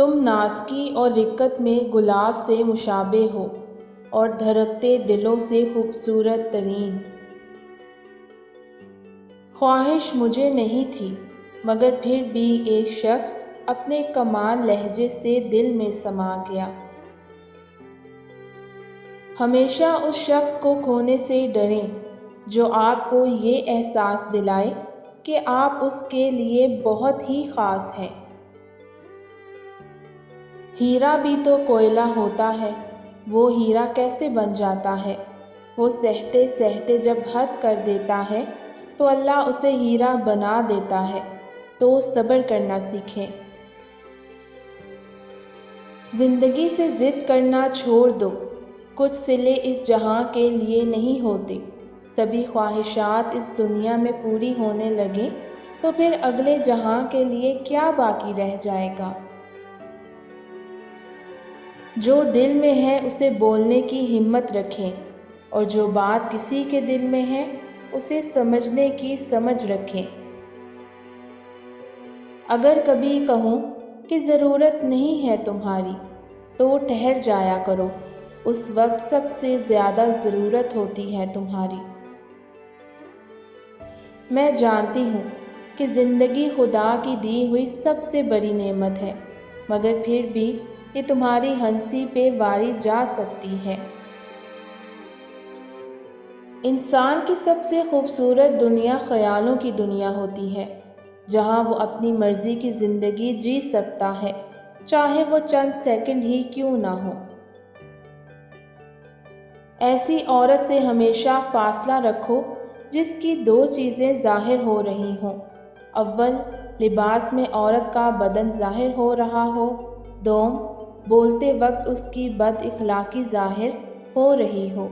تم ناز کی اور رقت میں گلاب سے مشابہ ہو اور دھڑکتے دلوں سے خوبصورت ترین۔ خواہش مجھے نہیں تھی مگر پھر بھی ایک شخص اپنے کمال لہجے سے دل میں سما گیا۔ ہمیشہ اس شخص کو کھونے سے ڈریں جو آپ کو یہ احساس دلائے کہ آپ اس کے لیے بہت ہی خاص ہیں۔ ہیرا بھی تو کوئلہ ہوتا ہے، وہ ہیرا کیسے بن جاتا ہے؟ وہ سہتے سہتے جب حد کر دیتا ہے تو اللہ اسے ہیرا بنا دیتا ہے، تو صبر کرنا سیکھیں۔ زندگی سے ضد کرنا چھوڑ دو، کچھ صلے اس جہاں کے لیے نہیں ہوتے۔ سبھی خواہشات اس دنیا میں پوری ہونے لگیں تو پھر اگلے جہاں کے لیے کیا باقی رہ جائے گا؟ جو دل میں ہے اسے بولنے کی ہمت رکھیں، اور جو بات کسی کے دل میں ہے اسے سمجھنے کی سمجھ رکھیں۔ اگر کبھی کہوں کہ ضرورت نہیں ہے تمہاری تو ٹھہر جایا کرو، اس وقت سب سے زیادہ ضرورت ہوتی ہے تمہاری۔ میں جانتی ہوں کہ زندگی خدا کی دی ہوئی سب سے بڑی نعمت ہے، مگر پھر بھی یہ تمہاری ہنسی پہ واری جا سکتی ہے۔ انسان کی سب سے خوبصورت دنیا خیالوں کی دنیا ہوتی ہے، جہاں وہ اپنی مرضی کی زندگی جی سکتا ہے، چاہے وہ چند سیکنڈ ہی کیوں نہ ہو۔ ایسی عورت سے ہمیشہ فاصلہ رکھو جس کی دو چیزیں ظاہر ہو رہی ہوں۔ اول، لباس میں عورت کا بدن ظاہر ہو رہا ہو۔ دوم، بولتے وقت اس کی بد اخلاقی ظاہر ہو رہی ہو۔